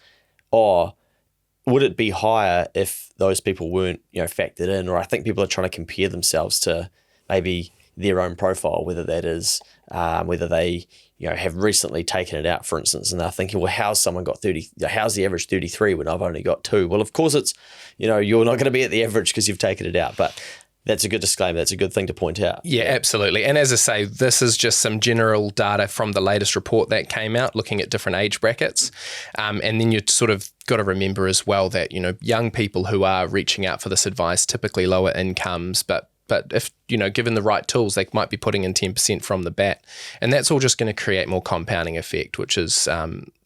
would it be higher if those people weren't, factored in? Or I think people are trying to compare themselves to maybe their own profile, whether that is whether they have recently taken it out, for instance, and they're thinking, well, how's someone got 30? How's the average 33 when I've only got 2? Well, of course it's you're not going to be at the average because you've taken it out, but. That's a good disclaimer. That's a good thing to point out. Yeah, absolutely. And as I say, this is just some general data from the latest report that came out looking at different age brackets. And then you sort of got to remember as well that, young people who are reaching out for this advice, typically lower incomes, but if, given the right tools, they might be putting in 10% from the bat. And that's all just going to create more compounding effect, which is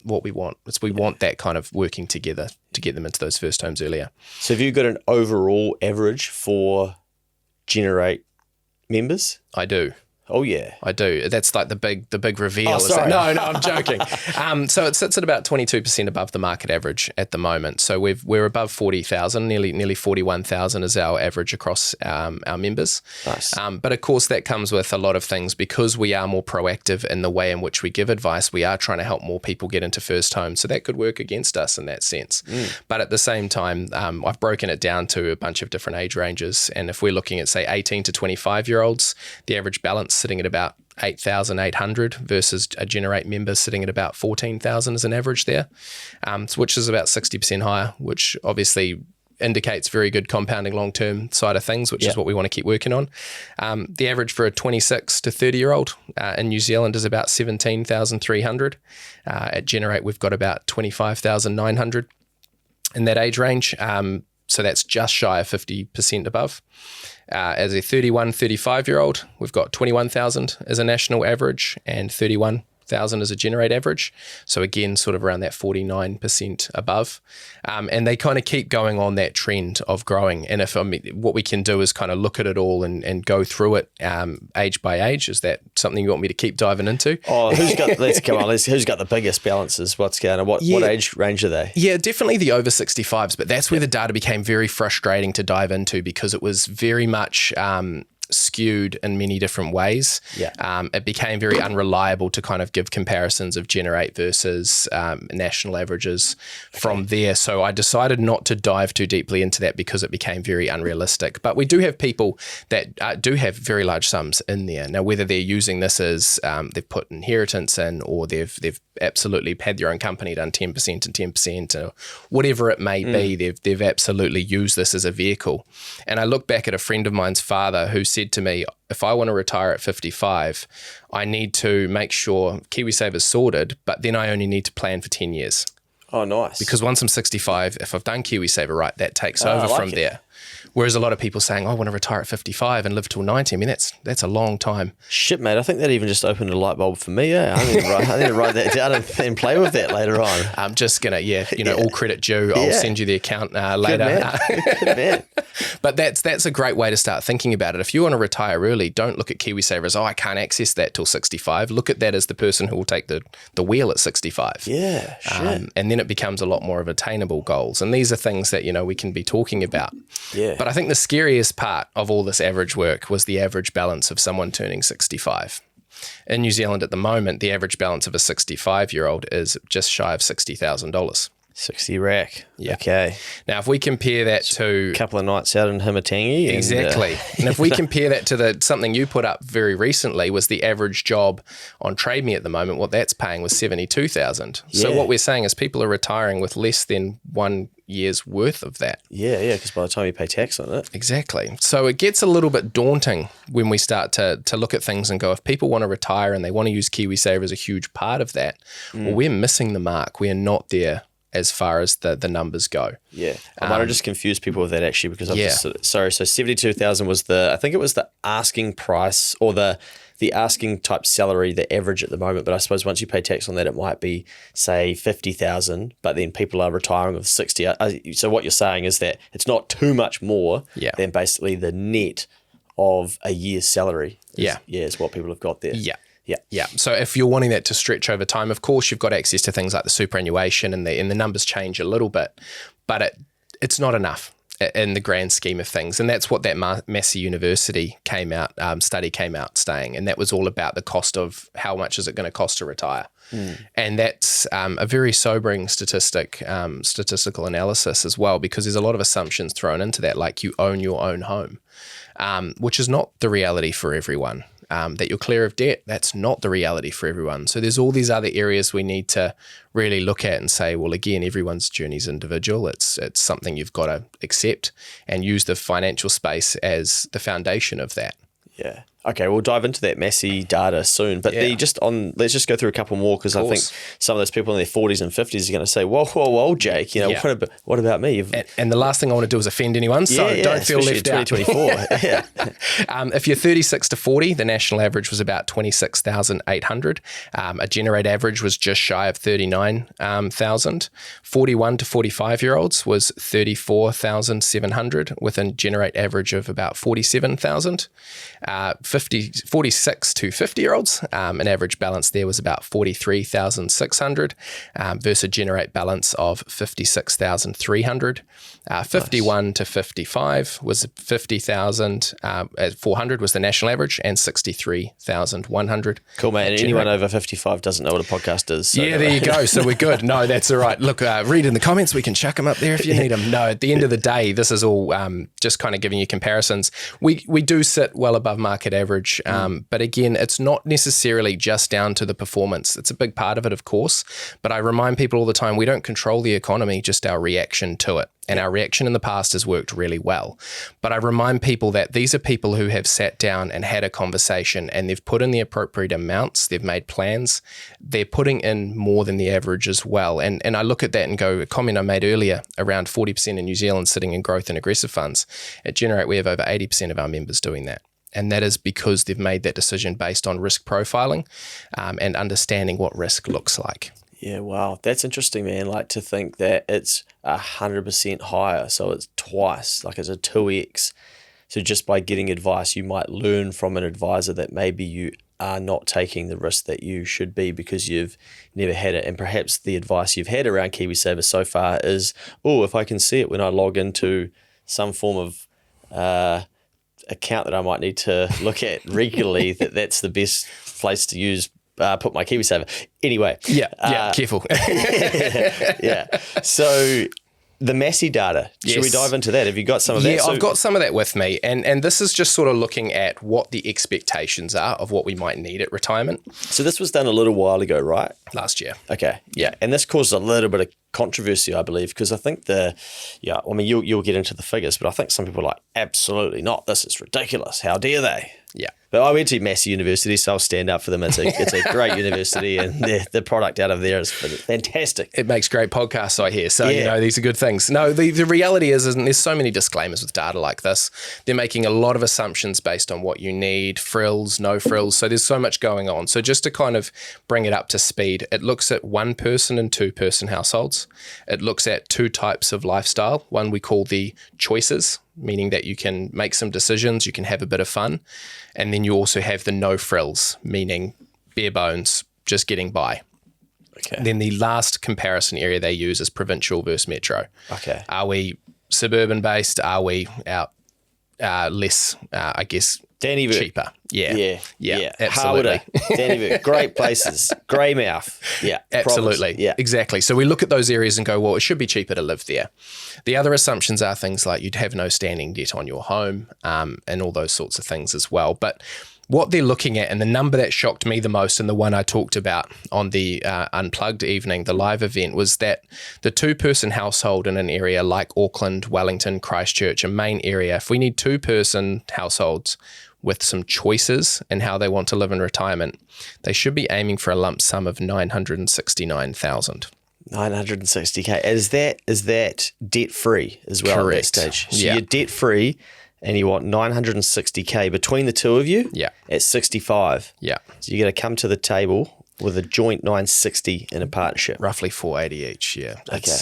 what we want. We want that kind of working together to get them into those first homes earlier. So have you got an overall average for Generate members? I do. Oh yeah, I do. That's like the big reveal. Oh, sorry. No, I'm joking. So it sits at about 22% above the market average at the moment. So we're above 40,000, nearly 41,000 is our average across our members. Nice. But of course that comes with a lot of things because we are more proactive in the way in which we give advice. We are trying to help more people get into first homes, so that could work against us in that sense. But at the same time, I've broken it down to a bunch of different age ranges, and if we're looking at say 18 to 25-year-olds, the average balance sitting at about 8,800 versus a Generate member sitting at about 14,000 as an average there, which is about 60% higher, which obviously indicates very good compounding long-term side of things, which is what we want to keep working on. The average for a 26 to 30-year-old in New Zealand is about 17,300. At Generate, we've got about 25,900 in that age range. So that's just shy of 50% above. As a 31, 35-year-old, we've got 21,000 as a national average and 31,000 as a Generate average. So again, sort of around that 49% above. And they kind of keep going on that trend of growing. And what we can do is kind of look at it all and go through it age by age. Is that something you want me to keep diving into? Oh, who's got the biggest balances? What's going on? What age range are they? Yeah, definitely the over 65s, but that's where the data became very frustrating to dive into because it was very much skewed in many different ways. It became very unreliable to kind of give comparisons of Generate versus national averages from there. So I decided not to dive too deeply into that because it became very unrealistic. But we do have people that do have very large sums in there. Now, whether they're using this as they've put inheritance in, or they've absolutely had their own company, done 10% and 10%, or whatever it may be, they've absolutely used this as a vehicle. And I look back at a friend of mine's father who said to me, if I want to retire at 55, I need to make sure KiwiSaver's sorted, but then I only need to plan for 10 years. Oh, nice. Because once I'm 65, if I've done KiwiSaver right, that takes over from there. Whereas a lot of people saying, I want to retire at 55 and live till 90. I mean, that's a long time. Shit, mate. I think that even just opened a light bulb for me. Yeah, I need to write that down and play with that later on. I'm just going to, all credit due. I'll send you the account later. Good man. But that's a great way to start thinking about it. If you want to retire early, don't look at KiwiSaver as, I can't access that till 65. Look at that as the person who will take the wheel at 65. Yeah, shit. And then it becomes a lot more of attainable goals. And these are things that, we can be talking about. Yeah. But I think the scariest part of all this average work was the average balance of someone turning 65. In New Zealand at the moment, the average balance of a 65-year-old is just shy of $60,000. 60 rack. Yeah. Okay. Now, if we compare that to... A couple of nights out in Himatangi. Exactly. And if we compare that to something you put up very recently, was the average job on Trade Me at the moment, what that's paying was $72,000. So what we're saying is people are retiring with less than 1 year's worth of that. Yeah, because by the time you pay tax on it. Exactly. So it gets a little bit daunting when we start to look at things and go, if people want to retire and they want to use KiwiSaver as a huge part of that, well, we're missing the mark. We are not there as far as the numbers go. Yeah. I might have just confused people with that actually, because sorry, so 72,000 was I think it was the asking price, or the asking type salary, the average at the moment. But I suppose once you pay tax on that, it might be, say, 50,000, but then people are retiring with 60. So what you're saying is that it's not too much more than basically the net of a year's salary. Is what people have got there. Yeah. So if you're wanting that to stretch over time, of course, you've got access to things like the superannuation, and the numbers change a little bit, but it's not enough in the grand scheme of things. And that's what that Massey University study came out saying. And that was all about the cost of how much is it going to cost to retire. And that's a very sobering statistical analysis as well, because there's a lot of assumptions thrown into that, like you own your own home, which is not the reality for everyone. That you're clear of debt, that's not the reality for everyone. So there's all these other areas we need to really look at and say, well, again, everyone's journey is individual. It's something you've got to accept and use the financial space as the foundation of that. Yeah. Okay, we'll dive into that Massey data soon, but let's just go through a couple more, because I think some of those people in their 40s and 50s are going to say, whoa, Jake, what about me? And the last thing I want to do is offend anyone, so don't feel left out. 2024. If you're 36 to 40, the national average was about 26,800. A Generate average was just shy of 39,000. 41 to 45-year-olds was 34,700, with a Generate average of about 47,000. 46 to 50-year-olds, an average balance there was about 43,600 versus a Generate balance of 56,300. 51 to 55 was 50,400 was the national average, and 63,100. Cool, man. And anyone over 55 doesn't know what a podcast is. So there you go. So we're good. No, that's all right. Look, read in the comments. We can chuck them up there if you need them. No, at the end of the day, this is all just kind of giving you comparisons. We do sit well above market average, but again, it's not necessarily just down to the performance. It's a big part of it, of course, but I remind people all the time, we don't control the economy, just our reaction to it. And our reaction in the past has worked really well. But I remind people that these are people who have sat down and had a conversation, and they've put in the appropriate amounts, they've made plans, they're putting in more than the average as well. And I look at that and go, a comment I made earlier, around 40% in New Zealand sitting in growth and aggressive funds. At Generate, we have over 80% of our members doing that. And that is because they've made that decision based on risk profiling and understanding what risk looks like. Yeah, wow. That's interesting, man. Like, to think that it's 100% higher. So it's twice, like it's a 2x. So just by getting advice, you might learn from an advisor that maybe you are not taking the risk that you should be because you've never had it. And perhaps the advice you've had around KiwiSaver so far is, if I can see it when I log into some form of account that I might need to look at regularly, that's the best place to use put my KiwiSaver. Anyway. Careful. Yeah. So the Massey data, should we dive into that? Have you got some of that? Yeah, I've got some of that with me. And this is just sort of looking at what the expectations are of what we might need at retirement. So this was done a little while ago, right? Last year. Okay. Yeah. And this caused a little bit of controversy, I believe, because I think you'll get into the figures, but I think some people are like, absolutely not. This is ridiculous. How dare they? Yeah. But I went to Massey University, so I'll stand up for them. It's a great university, and the product out of there is fantastic. It makes great podcasts, I hear. So, these are good things. No, the reality is there's so many disclaimers with data like this. They're making a lot of assumptions based on what you need, frills, no frills. So there's so much going on. So just to kind of bring it up to speed, it looks at 1-person and 2-person households. It looks at 2 types of lifestyle. One we call the choices, meaning that you can make some decisions, you can have a bit of fun. And then you also have the no frills, meaning bare bones, just getting by. Okay. Then the last comparison area they use is provincial versus metro. Okay. Are we suburban based? Are we out less, I guess, Dannyburg. cheaper? Yeah, absolutely. Harwood, Dannyburg, great places. Greymouth. Yeah. Absolutely. Province. Yeah. Exactly. So we look at those areas and go, well, it should be cheaper to live there. The other assumptions are things like you'd have no standing debt on your home, and all those sorts of things as well. But what they're looking at, and the number that shocked me the most, and the one I talked about on the Unplugged evening, the live event, was that the 2-person household in an area like Auckland, Wellington, Christchurch, a main area, if we need 2-person households with some choices in how they want to live in retirement, they should be aiming for a lump sum of 969,000. 960K. Is that debt free as well? Correct. At that stage? So you're debt free and you want 960K between the two of you at 65. Yeah. So you're going to come to the table with a joint 960 in a partnership. Roughly 480 each, yeah. Okay.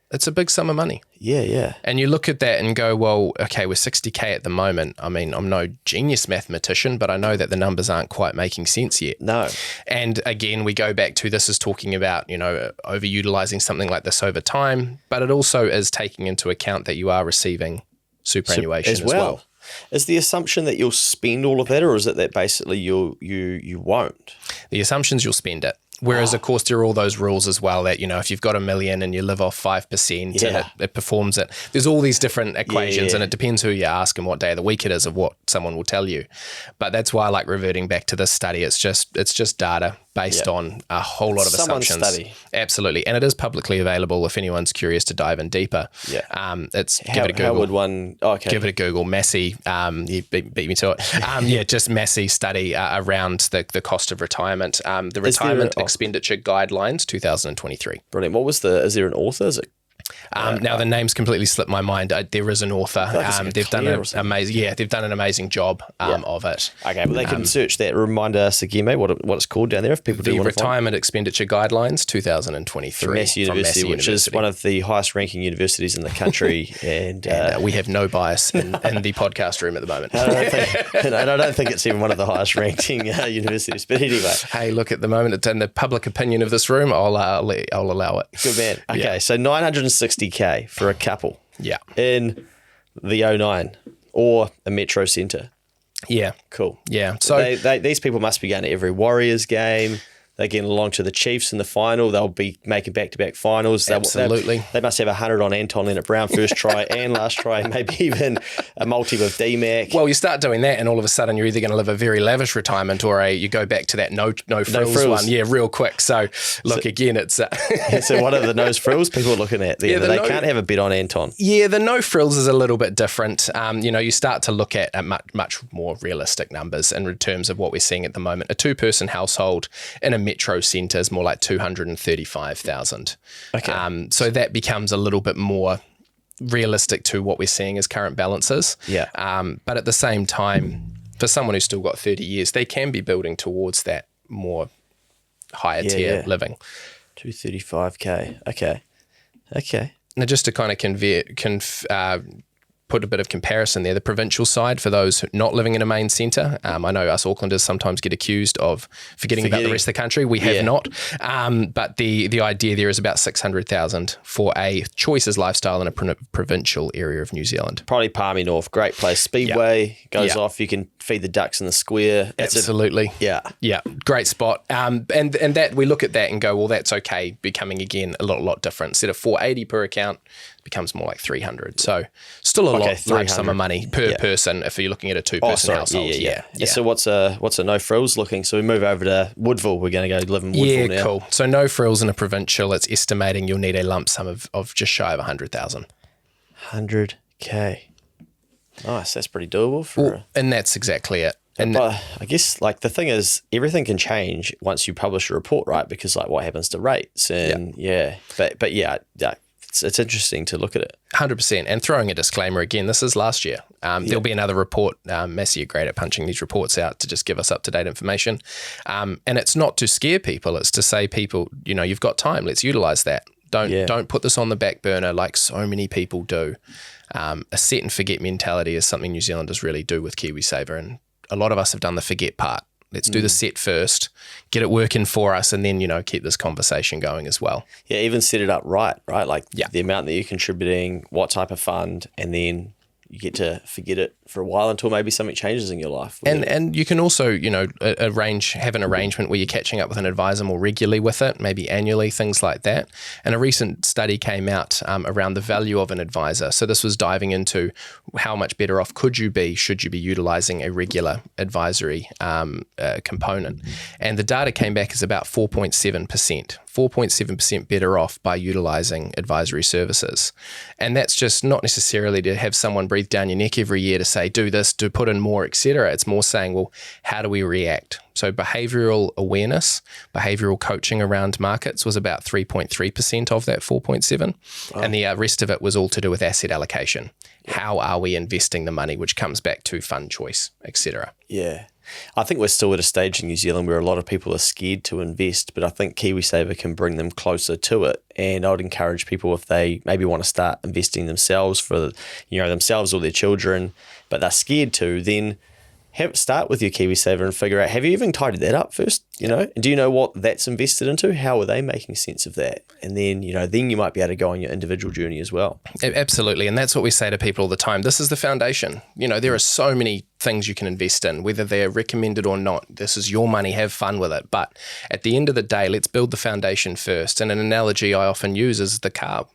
It's a big sum of money. Yeah. And you look at that and go, well, okay, we're 60K at the moment. I mean, I'm no genius mathematician, but I know that the numbers aren't quite making sense yet. No. And again, we go back to this is talking about, overutilizing something like this over time, but it also is taking into account that you are receiving superannuation as well. Is the assumption that you'll spend all of that, or is it that basically you won't? The assumption's you'll spend it. Whereas, of course, there are all those rules as well that, if you've got $1 million and you live off 5% and it performs it, there's all these different equations and it depends who you ask and what day of the week it is of what someone will tell you. But that's why I like reverting back to this study. It's just data based on a whole lot of assumptions. Study. Absolutely. And it is publicly available if anyone's curious to dive in deeper. Yeah. Give it a Google. How would one... Oh, okay. Give it a Google. Massey, you beat me to it. Just Massey study around the cost of retirement. The Retirement Expenditure Guidelines 2023. Brilliant. Is there an author? Is it? Now the name's completely slipped my mind. There is an author. They've done an amazing job of it. Okay, well they can search that. Remind us again, mate, what it's called down there if people do want to find. Retirement Expenditure Guidelines 2023 from Massey University, which is one of the highest ranking universities in the country, and we have no bias in the podcast room at the moment. I don't think it's even one of the highest ranking universities. But anyway, hey, look, at the moment it's in the public opinion of this room. I'll allow it. Good man. Okay, so 960K for a couple. Yeah. In the 09 or a metro centre. Yeah. Cool. Yeah. So these people must be going to every Warriors game. They're getting along to the Chiefs in the final. They'll be making back-to-back finals. Absolutely. They must have 100 on Anton Leonard-Brown first try and last try, maybe even a multi with D-Mac. Well, you start doing that and all of a sudden you're either going to live a very lavish retirement or you go back to that no frills one. Yeah, real quick. So, again, it's... So what are the nose frills people are looking at there? They can't have a bet on Anton. Yeah, the no frills is a little bit different. You start to look at much more realistic numbers in terms of what we're seeing at the moment. A 2-person household in a metro centre is more like 235,000. Okay. So that becomes a little bit more realistic to what we're seeing as current balances. Yeah. But at the same time, for someone who's still got 30 years, they can be building towards that more higher tier living. 235K. Okay. Now, just to kind of put a bit of comparison there, the provincial side for those not living in a main centre. I know us Aucklanders sometimes get accused of forgetting about the rest of the country. We have not. But the idea there is about 600,000 for a choices lifestyle in a provincial area of New Zealand. Probably Palmy North, great place. Speedway goes off. You can feed the ducks in the square. Absolutely. Yeah, great spot. And that we look at that and go, well, that's okay. Becoming again a lot different. Instead of 480 per account, becomes more like 300. So still a large sum of money per person if you're looking at a two-person household. Yeah. So what's a no frills looking? So we move over to Woodville. We're going to go live in Woodville now. Yeah, cool. So no frills in a provincial. It's estimating you'll need a lump sum of just shy of 100,000. 100K. Nice. That's pretty doable and that's exactly it. And I guess like the thing is everything can change once you publish a report, right? Because like what happens to rates and but it's interesting to look at it. 100%. And throwing a disclaimer again, this is last year. There'll be another report. Massey are great at punching these reports out to just give us up-to-date information. And it's not to scare people. It's to say people, you've got time. Let's utilize that. Don't put this on the back burner like so many people do. A set and forget mentality is something New Zealanders really do with KiwiSaver. And a lot of us have done the forget part. Let's do the set first, get it working for us, and then, keep this conversation going as well. Yeah, even set it up right? Like the amount that you're contributing, what type of fund, and then you get to forget it for a while until maybe something changes in your life. And you can also, have an arrangement where you're catching up with an advisor more regularly with it, maybe annually, things like that. And a recent study came out around the value of an advisor. So this was diving into how much better off could you be, should you be utilizing a regular advisory component. And the data came back as about 4.7%. 4.7% better off by utilizing advisory services. And that's just not necessarily to have someone breathe down your neck every year to say, do this, to put in more, etc. It's more saying, well, how do we react? So behavioral awareness, behavioral coaching around markets was about 3.3% of that 4.7. Wow. And the rest of it was all to do with asset allocation. How are we investing the money, which comes back to fund choice, etc. Yeah. I think we're still at a stage in New Zealand where a lot of people are scared to invest, but I think KiwiSaver can bring them closer to it. And I would encourage people, if they maybe want to start investing themselves for themselves or their children, but they're scared to, then start with your KiwiSaver and figure out, have you even tidied that up first? And do you know what that's invested into? How are they making sense of that? And then, then you might be able to go on your individual journey as well. Absolutely. And that's what we say to people all the time. This is the foundation. There are so many things you can invest in, whether they're recommended or not. This is your money. Have fun with it. But at the end of the day, let's build the foundation first. And an analogy I often use is the car.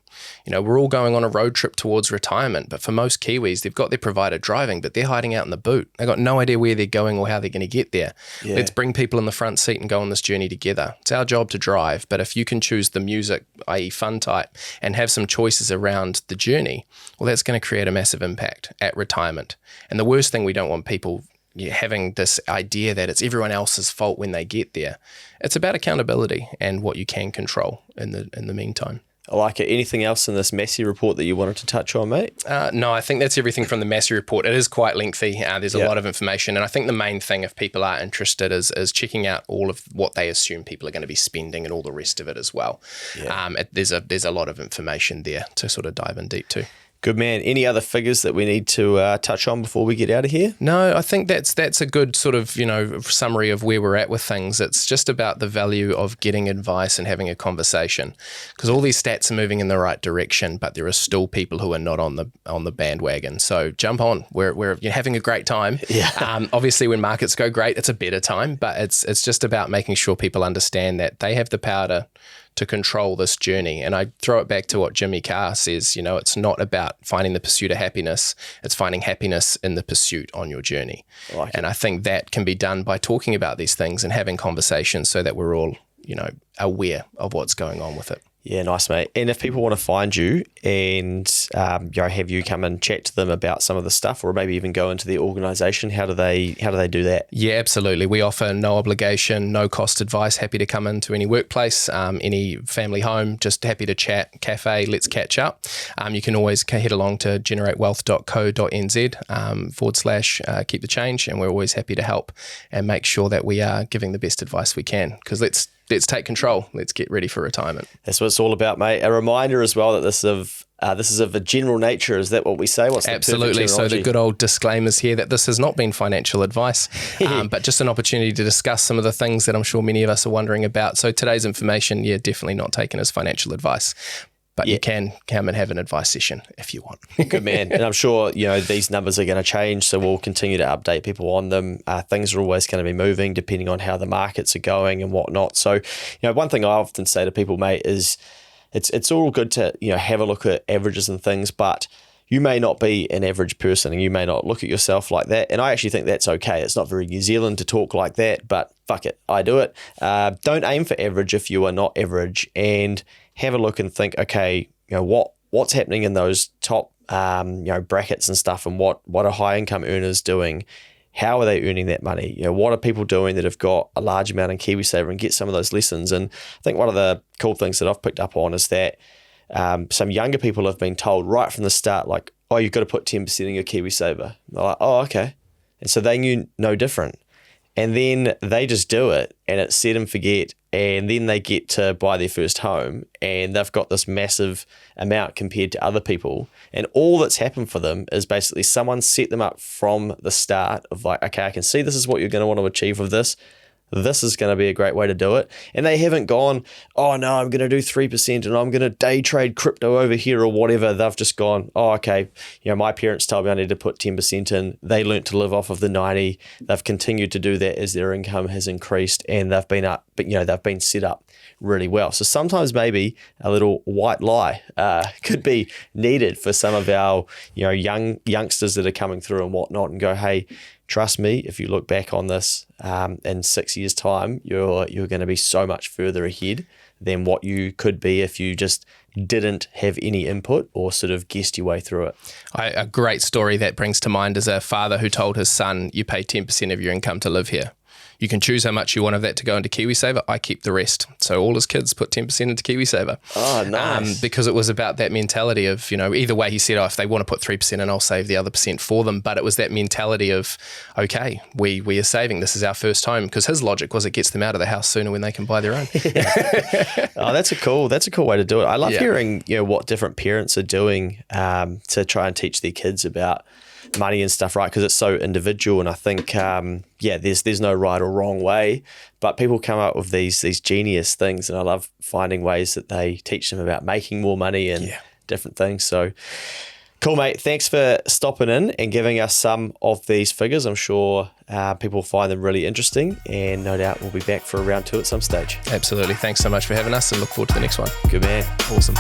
We're all going on a road trip towards retirement, but for most Kiwis, they've got their provider driving, but they're hiding out in the boot. They've got no idea where they're going or how they're going to get there. Yeah. Let's bring people in the front seat and go on this journey together. It's our job to drive, but if you can choose the music, i.e. fun type, and have some choices around the journey, well, that's going to create a massive impact at retirement. And the worst thing, we don't want people having this idea that it's everyone else's fault when they get there. It's about accountability and what you can control in the meantime. I like it. Anything else in this Massey report that you wanted to touch on, mate? No, I think that's everything from the Massey report. It is quite lengthy. There's a lot of information. And I think the main thing, if people are interested, is checking out all of what they assume people are going to be spending and all the rest of it as well. Yeah. There's a lot of information there to sort of dive in deep to. Good man. Any other figures that we need to touch on before we get out of here? No, I think that's a good sort of, summary of where we're at with things. It's just about the value of getting advice and having a conversation, because all these stats are moving in the right direction, but there are still people who are not on the bandwagon. So jump on. We're having a great time. Yeah. Obviously, when markets go great, it's a better time, but it's just about making sure people understand that they have the power to control this journey. And I throw it back to what Jimmy Carr says, it's not about finding the pursuit of happiness, it's finding happiness in the pursuit on your journey. And I think that can be done by talking about these things and having conversations so that we're all, aware of what's going on with it. Yeah, nice, mate. And if people want to find you and have you come and chat to them about some of the stuff, or maybe even go into their organisation, how do they do that? Yeah, absolutely. We offer no obligation, no cost advice. Happy to come into any workplace, any family home. Just happy to chat, cafe. Let's catch up. You can always head along to generatewealth.co.nz / keep the change, and we're always happy to help and make sure that we are giving the best advice we can. Because let's take control. Let's get ready for retirement. That's what it's all about, mate. A reminder as well that this is this is of a general nature. Is that what we say? What's the Absolutely. So the good old disclaimers here that this has not been financial advice, but just an opportunity to discuss some of the things that I'm sure many of us are wondering about. So today's information, definitely not taken as financial advice. But you can come and have an advice session if you want. Good man. And I'm sure, these numbers are going to change, so we'll continue to update people on them. Things are always going to be moving depending on how the markets are going and whatnot. So, one thing I often say to people, mate, is it's all good to, have a look at averages and things, but you may not be an average person and you may not look at yourself like that. And I actually think that's okay. It's not very New Zealand to talk like that, but fuck it, I do it. Don't aim for average if you are not average, and have a look and think, okay, what's happening in those top brackets and stuff, and what are high income earners doing? How are they earning that money? What are people doing that have got a large amount in KiwiSaver, and get some of those lessons. And I think one of the cool things that I've picked up on is that some younger people have been told right from the start, like, oh, you've got to put 10% in your KiwiSaver. They're like, oh, okay. And so they knew no different. And then they just do it, and it's set and forget. And then they get to buy their first home, and they've got this massive amount compared to other people. And all that's happened for them is basically someone set them up from the start of like, okay, I can see this is what you're going to want to achieve with this. This is going to be a great way to do it. And they haven't gone, oh no, I'm going to do 3% and I'm going to day trade crypto over here or whatever. They've just gone, oh, okay, my parents told me I need to put 10% in. They learnt to live off of the 90. They've continued to do that as their income has increased, and they've been up, but they've been set up really well. So sometimes maybe a little white lie could be needed for some of our youngsters that are coming through and whatnot, and go, hey, trust me, if you look back on this in 6 years' time, you're going to be so much further ahead than what you could be if you just didn't have any input or sort of guessed your way through it. A great story that brings to mind is a father who told his son, you pay 10% of your income to live here. You can choose how much you want of that to go into KiwiSaver. I keep the rest. So all his kids put 10% into KiwiSaver. Oh, nice. Because it was about that mentality of, either way he said, if they want to put 3% in, I'll save the other percent for them. But it was that mentality of, okay, we are saving. This is our first home. Because his logic was it gets them out of the house sooner when they can buy their own. Oh, that's a cool way to do it. I love hearing, what different parents are doing to try and teach their kids about money and stuff, right? Because it's so individual, and I think there's no right or wrong way, but people come up with these genius things, and I love finding ways that they teach them about making more money and different things. So cool, mate. Thanks for stopping in and giving us some of these figures. I'm sure people find them really interesting, and no doubt we'll be back for a round 2 at some stage. Absolutely. Thanks so much for having us, and look forward to the next one. Good man. Awesome.